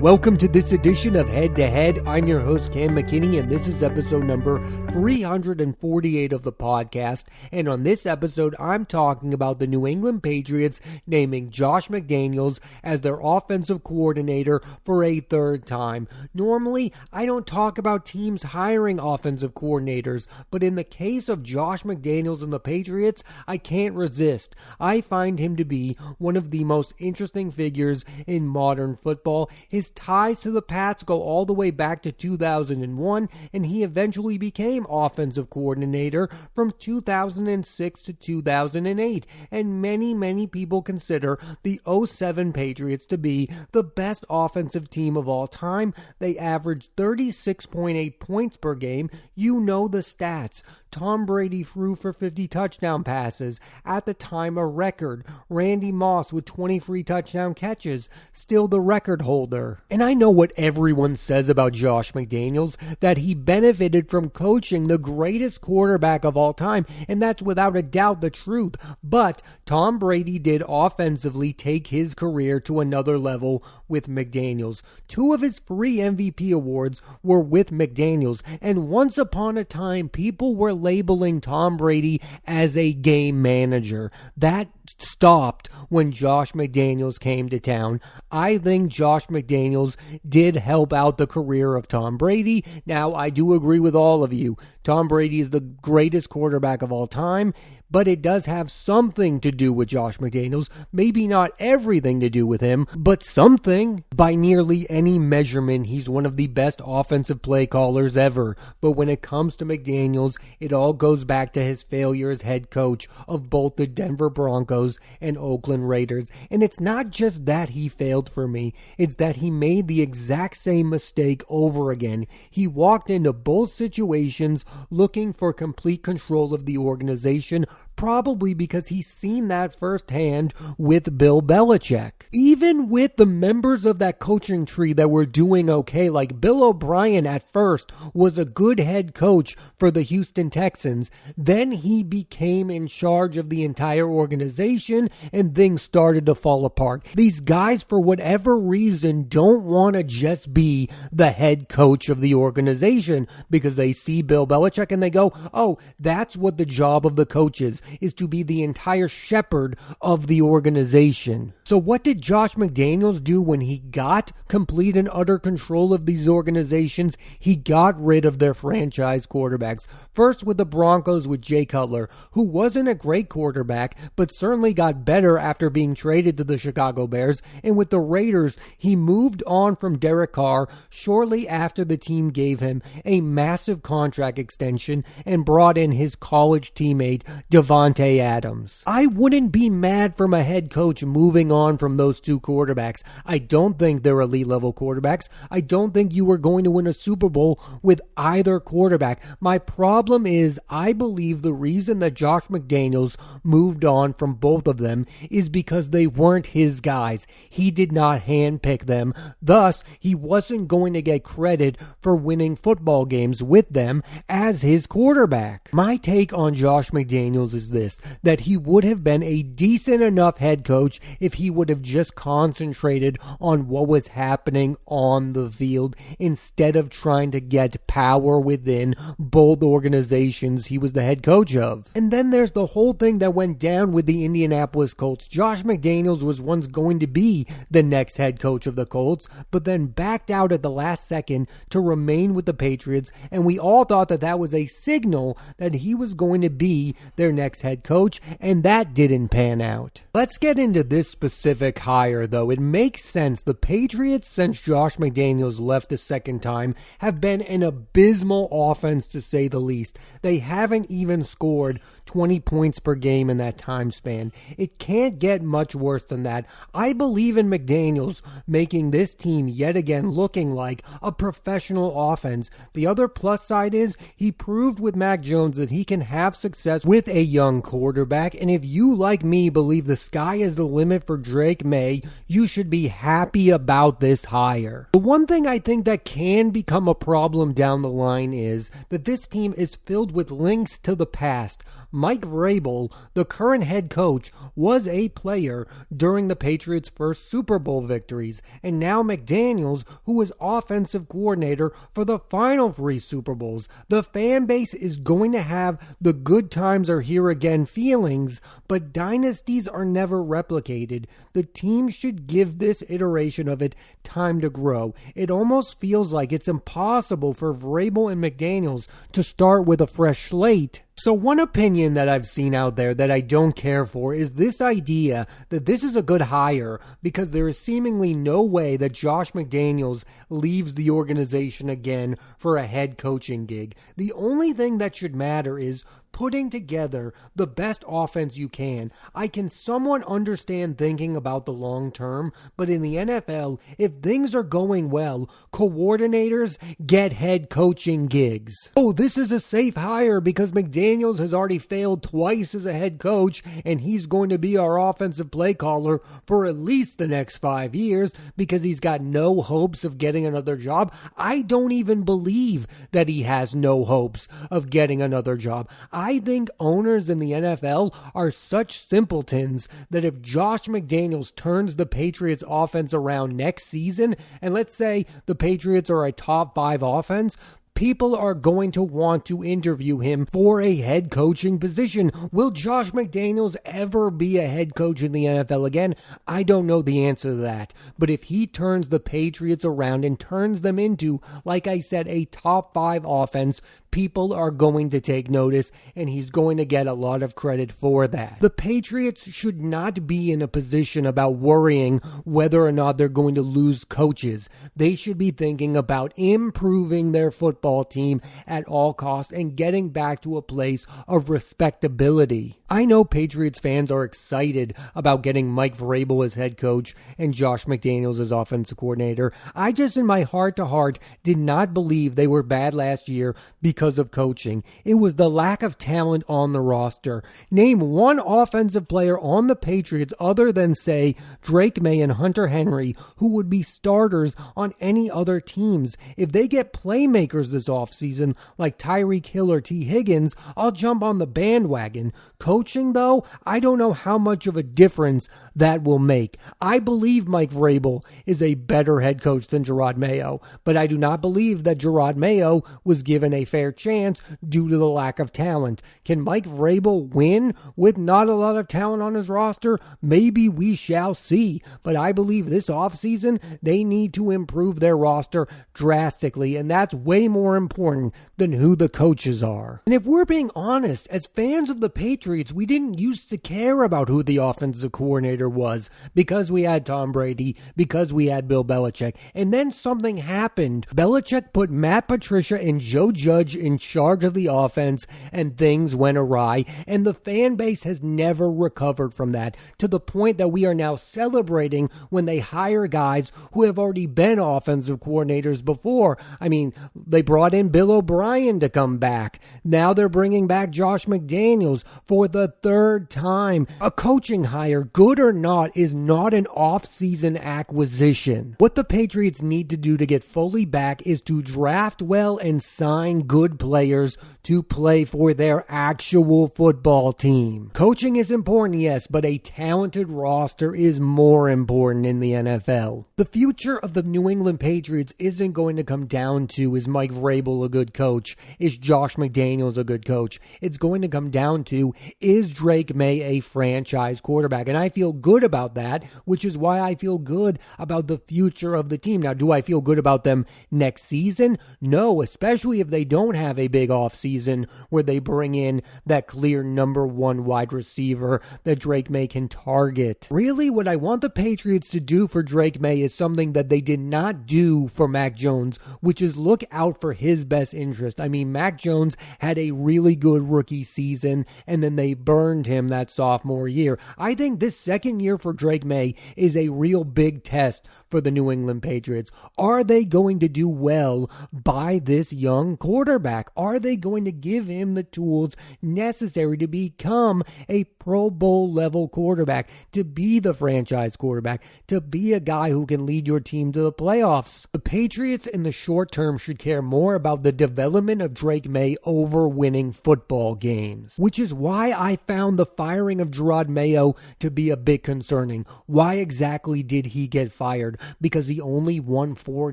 Welcome to this edition of Head to Head. I'm your host, Cam McKinney, and this is episode number 348 of the podcast. And on this episode, I'm talking about the New England Patriots naming Josh McDaniels as their offensive coordinator for a third time. Normally, I don't talk about teams hiring offensive coordinators, but in the case of Josh McDaniels and the Patriots, I can't resist. I find him to be one of the most interesting figures in modern football. His ties to the Pats go all the way back to 2001, and he eventually became offensive coordinator from 2006 to 2008. And many people consider the 07 Patriots to be the best offensive team of all time. They averaged 36.8 points per game. You know the stats. Tom Brady threw for 50 touchdown passes, at the time a record. Randy Moss with 20 free touchdown catches, still the record holder. And I know what everyone says about Josh McDaniels, that he benefited from coaching the greatest quarterback of all time, and that's without a doubt the truth. But Tom Brady did offensively take his career to another level with McDaniels. 2 of his 3 MVP awards were with McDaniels, and once upon a time, people were labeling Tom Brady as a game manager. That stopped when Josh McDaniels came to town. I think Josh McDaniels did help out the career of Tom Brady. Now, I do agree with all of you. Tom Brady is the greatest quarterback of all time, but it does have something to do with Josh McDaniels. Maybe not everything to do with him, but something. By nearly any measurement, he's one of the best offensive play callers ever. But when it comes to McDaniels, it all goes back to his failure as head coach of both the Denver Broncos and Oakland Raiders. And it's not just that he failed for me, it's that he made the exact same mistake over again. He walked into both situations looking for complete control of the organization, probably because he's seen that firsthand with Bill Belichick. Even with the members of that coaching tree that were doing okay, like Bill O'Brien at first was a good head coach for the Houston Texans, then he became in charge of the entire organization and things started to fall apart. These guys, for whatever reason, don't want to just be the head coach of the organization because they see Bill Belichick and they go, oh, that's what the job of the coach is to be the entire shepherd of the organization. So what did Josh McDaniels do when he got complete and utter control of these organizations? He got rid of their franchise quarterbacks. First with the Broncos with Jay Cutler, who wasn't a great quarterback, but certainly got better after being traded to the Chicago Bears. And with the Raiders, he moved on from Derek Carr shortly after the team gave him a massive contract extension and brought in his college teammate, Davante Adams. I wouldn't be mad from a head coach moving on from those 2 quarterbacks. I don't think they're elite level quarterbacks. I don't think you were going to win a Super Bowl with either quarterback. My problem is I believe the reason that Josh McDaniels moved on from both of them is because they weren't his guys. He did not handpick them. Thus, he wasn't going to get credit for winning football games with them as his quarterback. My take on Josh McDaniels is this, that he would have been a decent enough head coach if he would have just concentrated on what was happening on the field instead of trying to get power within both organizations he was the head coach of. And then there's the whole thing that went down with the Indianapolis Colts. Josh McDaniels was once going to be the next head coach of the Colts, but then backed out at the last second to remain with the Patriots, and we all thought that that was a signal that he was going to be their next head coach, and that didn't pan out. Let's get into this specific hire, though. It makes sense. The Patriots, since Josh McDaniels left the second time, have been an abysmal offense to say the least. They haven't even scored 20 points per game in that time span. It can't get much worse than that. I believe in McDaniels making this team yet again looking like a professional offense. The other plus side is he proved with Mac Jones that he can have success with a young quarterback, and if you, like me, believe the sky is the limit for Drake May, you should be happy about this hire. The one thing I think that can become a problem down the line is that this team is filled with links to the past. Mike Vrabel, the current head coach, was a player during the Patriots' first Super Bowl victories, and now McDaniels, who was offensive coordinator for the final 3 Super Bowls. The fan base is going to have the good times are here again feelings, but dynasties are never replicated. The team should give this iteration of it time to grow. It almost feels like it's impossible for Vrabel and McDaniels to start with a fresh slate. So one opinion that I've seen out there that I don't care for is this idea that this is a good hire because there is seemingly no way that Josh McDaniels leaves the organization again for a head coaching gig. The only thing that should matter is putting together the best offense you can. I can somewhat understand thinking about the long term, but in the NFL, if things are going well, coordinators get head coaching gigs. Oh, this is a safe hire because McDaniels has already failed twice as a head coach, and he's going to be our offensive play caller for at least the next 5 years because he's got no hopes of getting another job. I don't even believe that he has no hopes of getting another job. I think owners in the NFL are such simpletons that if Josh McDaniels turns the Patriots offense around next season, and let's say the Patriots are a top 5 offense, people are going to want to interview him for a head coaching position. Will Josh McDaniels ever be a head coach in the NFL again? I don't know the answer to that. But if he turns the Patriots around and turns them into, like I said, a top 5 offense, people are going to take notice, and he's going to get a lot of credit for that. The Patriots should not be in a position about worrying whether or not they're going to lose coaches. They should be thinking about improving their football team at all costs and getting back to a place of respectability. I know Patriots fans are excited about getting Mike Vrabel as head coach and Josh McDaniels as offensive coordinator. I just, in my heart to heart, did not believe they were bad last year because of coaching. It was the lack of talent on the roster. Name one offensive player on the Patriots other than, say, Drake May and Hunter Henry who would be starters on any other teams. If they get playmakers this offseason like Tyreek Hill or T. Higgins, I'll jump on the bandwagon. Coaching, though, I don't know how much of a difference that will make. I believe Mike Vrabel is a better head coach than Gerard Mayo, but I do not believe that Gerard Mayo was given a fair chance due to the lack of talent. Can Mike Vrabel win with not a lot of talent on his roster? Maybe we shall see, but I believe this offseason they need to improve their roster drastically, and that's way more important than who the coaches are. And if we're being honest, as fans of the Patriots, we didn't used to care about who the offensive coordinator was because we had Tom Brady, because we had Bill Belichick, and then something happened. Belichick put Matt Patricia and Joe Judge in charge of the offense, and things went awry, and the fan base has never recovered from that, to the point that we are now celebrating when they hire guys who have already been offensive coordinators before. I mean, they brought in Bill O'Brien to come back. Now they're bringing back Josh McDaniels for the 3rd time. A coaching hire, good or not, is not an off-season acquisition. What the Patriots need to do to get fully back is to draft well and sign good players to play for their actual football team. Coaching is important, yes, but a talented roster is more important in the NFL. The future of the New England Patriots isn't going to come down to, is Mike Vrabel a good coach? Is Josh McDaniels a good coach? It's going to come down to, is Drake May a franchise quarterback? And I feel good about that, which is why I feel good about the future of the team. Now, do I feel good about them next season? No, especially if they don't have a big offseason where they bring in that clear number 1 wide receiver that Drake May can target. Really, what I want the Patriots to do for Drake May is something that they did not do for Mac Jones, which is look out for his best interest. I mean, Mac Jones had a really good rookie season, and then they burned him that sophomore year. I think this second year for Drake May is a real big test for the New England Patriots. Are they going to do well by this young quarterback? Are they going to give him the tools necessary to become a Pro Bowl level quarterback, to be the franchise quarterback, to be a guy who can lead your team to the playoffs? The Patriots in the short term should care more about the development of Drake May over winning football games, which is why I found the firing of Jerod Mayo to be a bit concerning. Why exactly did he get fired? Because he only won 4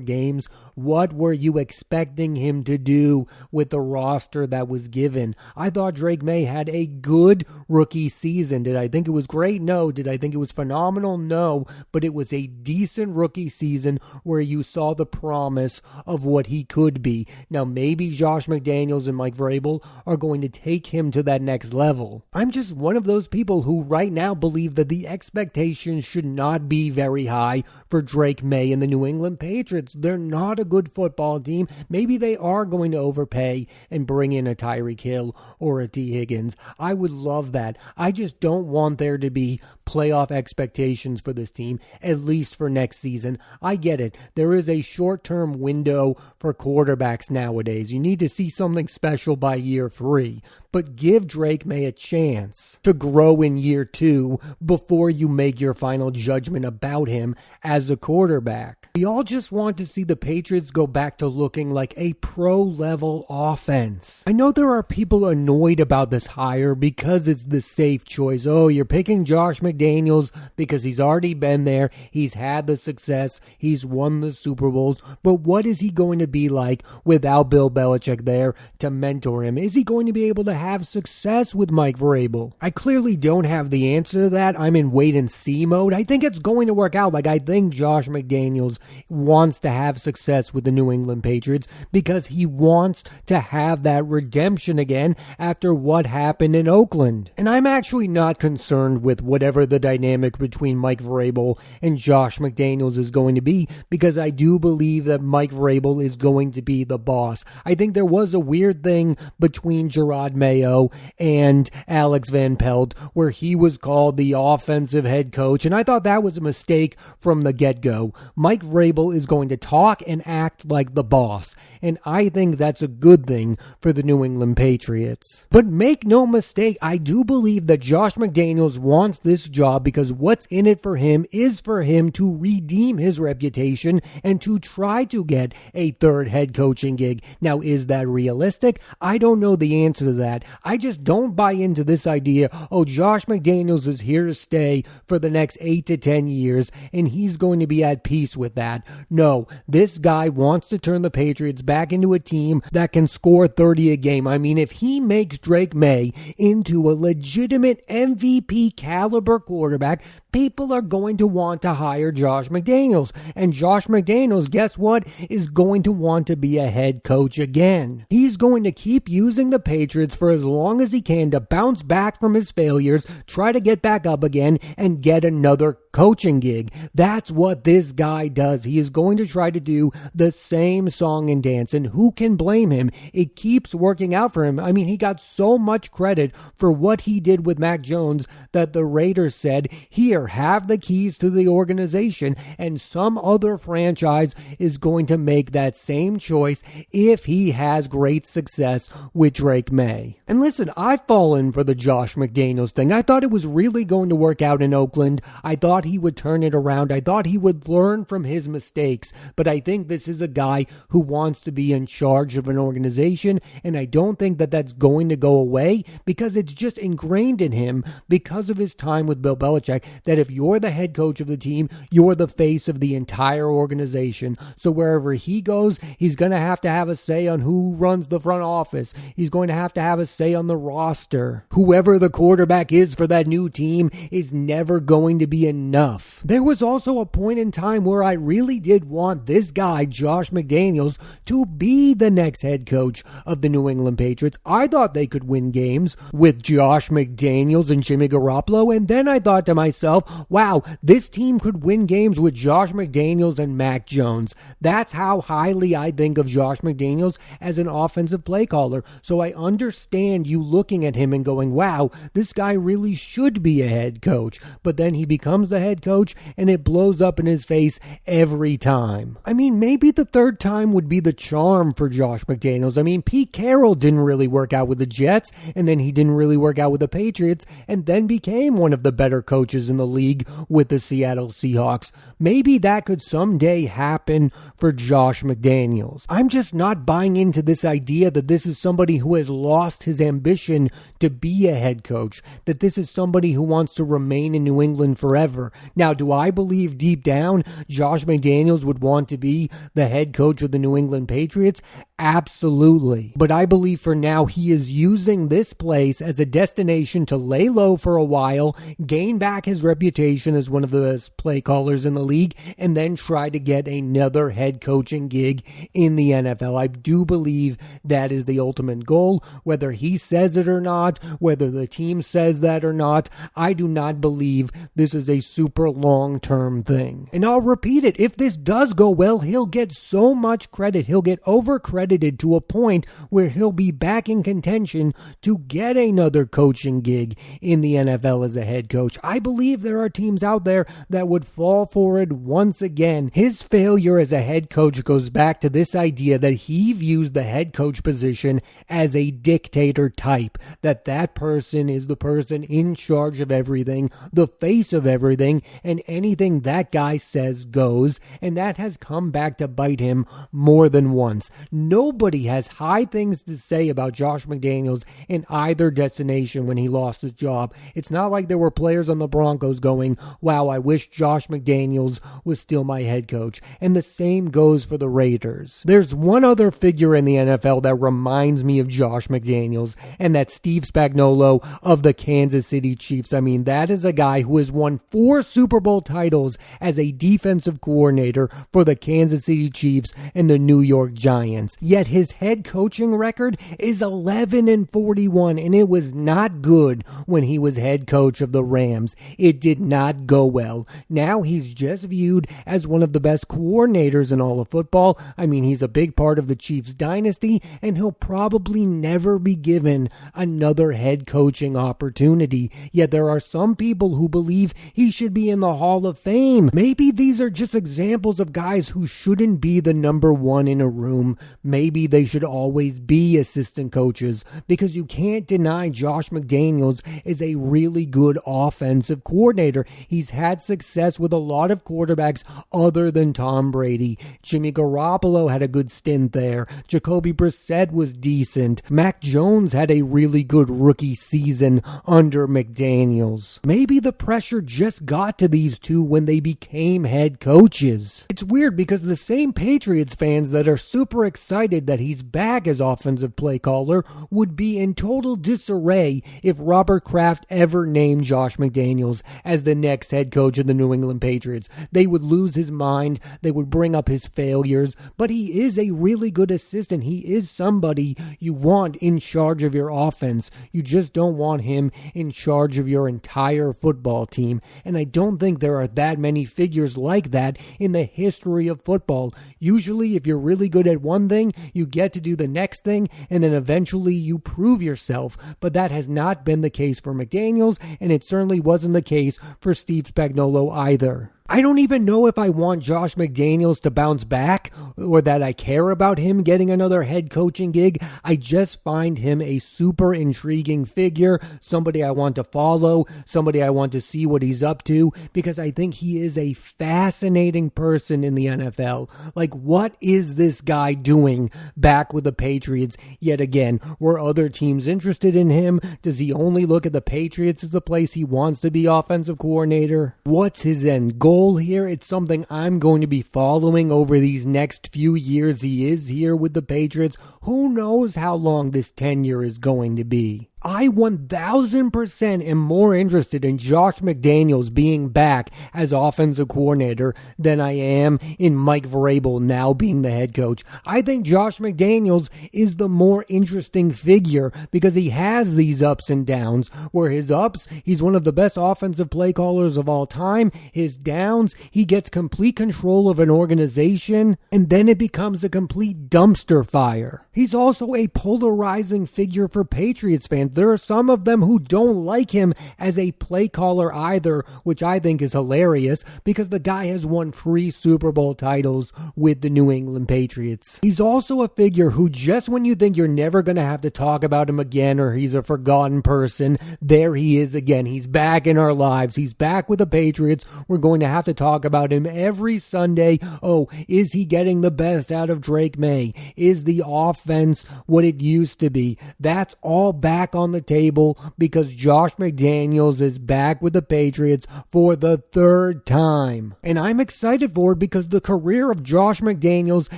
games? What were you expecting him to do with the roster that was given? I thought Drake May had a good rookie season. Did I think it was great? No. Did I think it was phenomenal? No. But it was a decent rookie season where you saw the promise of what he could be. Now, maybe Josh McDaniels and Mike Vrabel are going to take him to that next level. I'm just one of those people who right now believe that the expectations should not be very high for Drake May and the New England Patriots. They're not a good football team. Maybe they are going to overpay and bring in a Tyreek Hill or a T. Higgins. I would love that. I just don't want there to be playoff expectations for this team, at least for next season. I get it. There is a short-term window for quarterbacks nowadays. You need to see something special by year 3. But give Drake May a chance to grow in year 2 before you make your final judgment about him as a quarterback. We all just want to see the Patriots go back to looking like a pro-level offense. I know there are people annoyed about this hire because it's the safe choice. Oh, you're picking Josh McDaniels because he's already been there. He's had the success. He's won the Super Bowls. But what is he going to be like without Bill Belichick there to mentor him? Is he going to be able to have success with Mike Vrabel? I clearly don't have the answer to that. I'm in wait and see mode. I think it's going to work out. I think Josh McDaniels wants to have success with the New England Patriots because he wants to have that redemption again after what happened in Oakland. And I'm actually not concerned with whatever the dynamic between Mike Vrabel and Josh McDaniels is going to be, because I do believe that Mike Vrabel is going to be the boss. I think there was a weird thing between Jerod Mayo and Alex Van Pelt where he was called the offensive head coach, and I thought that was a mistake from the get-go. Mike Vrabel is going to talk and act like the boss, and I think that's a good thing for the New England Patriots. But make no mistake, I do believe that Josh McDaniels wants this job because what's in it for him is for him to redeem his reputation and to try to get a third head coaching gig. Now, is that realistic? I don't know the answer to that. I just don't buy into this idea, oh, Josh McDaniels is here to stay for the next 8 to 10 years and he's going to be at peace with that. No, this guy wants to turn the Patriots back into a team that can score 30 a game. I mean, if he makes Drake May into a legitimate MVP caliber quarterback, people are going to want to hire Josh McDaniels. And Josh McDaniels, guess what, is going to want to be a head coach again. He's going to keep using the Patriots for as long as he can to bounce back from his failures, try to get back up again, and get another coaching gig. That's what this guy does. He is going to try to do the same song and dance, and who can blame him? It keeps working out for him. I mean, he got so much credit for what he did with Mac Jones that the Raiders said, here, have the keys to the organization, and some other franchise is going to make that same choice if he has great success with Drake May. And listen, I've fallen for the Josh McDaniels thing. I thought it was really going to work out in Oakland. I thought he would turn it around. I thought he would learn from his mistakes, but I think this is a guy who wants to be in charge of an organization, and I don't think that that's going to go away because it's just ingrained in him because of his time with Bill Belichick that if you're the head coach of the team, you're the face of the entire organization. So wherever he goes, he's going to have a say on who runs the front office. He's going to have a say on the roster. Whoever the quarterback is for that new team is never going to be enough. There was also a point in time where I really did want this guy, Josh McDaniels, to be the next head coach of the New England Patriots. I thought they could win games with Josh McDaniels and Jimmy Garoppolo, and then I thought to myself, myself, wow, this team could win games with Josh McDaniels and Mac Jones. That's how highly I think of Josh McDaniels as an offensive play caller. So I understand you looking at him and going, wow, this guy really should be a head coach. But then he becomes the head coach and it blows up in his face every time. I mean, maybe the third time would be the charm for Josh McDaniels. I mean, Pete Carroll didn't really work out with the Jets, and then he didn't really work out with the Patriots, and then became one of the better coaches in the league with the Seattle Seahawks. Maybe that could someday happen for Josh McDaniels. I'm just not buying into this idea that this is somebody who has lost his ambition to be a head coach, that this is somebody who wants to remain in New England forever. Now, do I believe deep down Josh McDaniels would want to be the head coach of the New England Patriots? Absolutely. But I believe for now he is using this place as a destination to lay low for a while, gain back his reputation as one of the best play callers in the league, and then try to get another head coaching gig in the NFL. I do believe that is the ultimate goal. Whether he says it or not, whether the team says that or not, I do not believe this is a super long-term thing. And I'll repeat it, if this does go well, he'll get so much credit. He'll get over-credited to a point where he'll be back in contention to get another coaching gig in the NFL as a head coach. I believe there are teams out there that would fall for it once again. His failure as a head coach goes back to this idea that he views the head coach position as a dictator type, that person is the person in charge of everything, the face of everything, and anything that guy says goes, and that has come back to bite him more than once. Nobody has high things to say about Josh McDaniels in either destination when he lost his job. It's not like there were players on the Broncos going, wow, I wish Josh McDaniels was still my head coach. And the same goes for the Raiders. There's one other figure in the NFL that reminds me of Josh McDaniels, and that's Steve Spagnuolo of the Kansas City Chiefs. I mean, that is a guy who has won 4 Super Bowl titles as a defensive coordinator for the Kansas City Chiefs and the New York Giants. Yet his head coaching record is 11-41, and it was not good when he was head coach of the Rams. It did not go well. Now he's just viewed as one of the best coordinators in all of football. I mean, he's a big part of the Chiefs dynasty, and he'll probably never be given another head coaching opportunity. Yet there are some people who believe he should be in the Hall of Fame. Maybe these are just examples of guys who shouldn't be the number one in a room. Maybe they should always be assistant coaches, because you can't deny Josh McDaniels is a really good offensive coordinator. He's had success with a lot of quarterbacks other than Tom Brady. Jimmy Garoppolo had a good stint there. Jacoby Brissett was decent. Mac Jones had a really good rookie season under McDaniels. Maybe the pressure just got to these two when they became head coaches. It's weird because the same Patriots fans that are super excited that he's back as offensive play caller would be in total disarray if Robert Kraft ever named Josh McDaniels as the next head coach of the New England Patriots. They would lose his mind. They would bring up his failures, but he is a really good assistant. He is somebody you want in charge of your offense. You just don't want him in charge of your entire football team. And I don't think there are that many figures like that in the history of football. Usually, if you're really good at one thing, you get to do the next thing, and then eventually you prove yourself. But that has not been the case for McDaniels, and it certainly wasn't the case for Steve Spagnuolo either. I don't even know if I want Josh McDaniels to bounce back or that I care about him getting another head coaching gig. I just find him a super intriguing figure, somebody I want to follow, somebody I want to see what he's up to, because I think he is a fascinating person in the NFL. Like, what is this guy doing back with the Patriots yet again? Were other teams interested in him? Does he only look at the Patriots as the place he wants to be offensive coordinator? What's his end goal here? It's something I'm going to be following over these next few years he is here with the Patriots. Who knows how long this tenure is going to be? I 1000% am more interested in Josh McDaniels being back as offensive coordinator than I am in Mike Vrabel now being the head coach. I think Josh McDaniels is the more interesting figure because he has these ups and downs, where his ups, he's one of the best offensive play callers of all time. His downs, he gets complete control of an organization, and then it becomes a complete dumpster fire. He's also a polarizing figure for Patriots fans. There are some of them who don't like him as a play caller either, which I think is hilarious because the guy has won 3 Super Bowl titles with the New England Patriots. He's also a figure who, just when you think you're never going to have to talk about him again or he's a forgotten person, there he is again. He's back in our lives. He's back with the Patriots. We're going to have to talk about him every Sunday. Oh, is he getting the best out of Drake May? Is the offense what it used to be? That's all back on the table because Josh McDaniels is back with the Patriots for the 3rd time. And I'm excited for it because the career of Josh McDaniels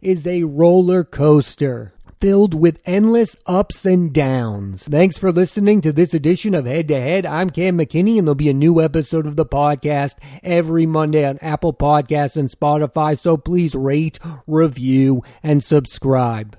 is a roller coaster filled with endless ups and downs. Thanks for listening to this edition of Head to Head. I'm Cam McKinney, and there'll be a new episode of the podcast every Monday on Apple Podcasts and Spotify, so please rate, review, and subscribe.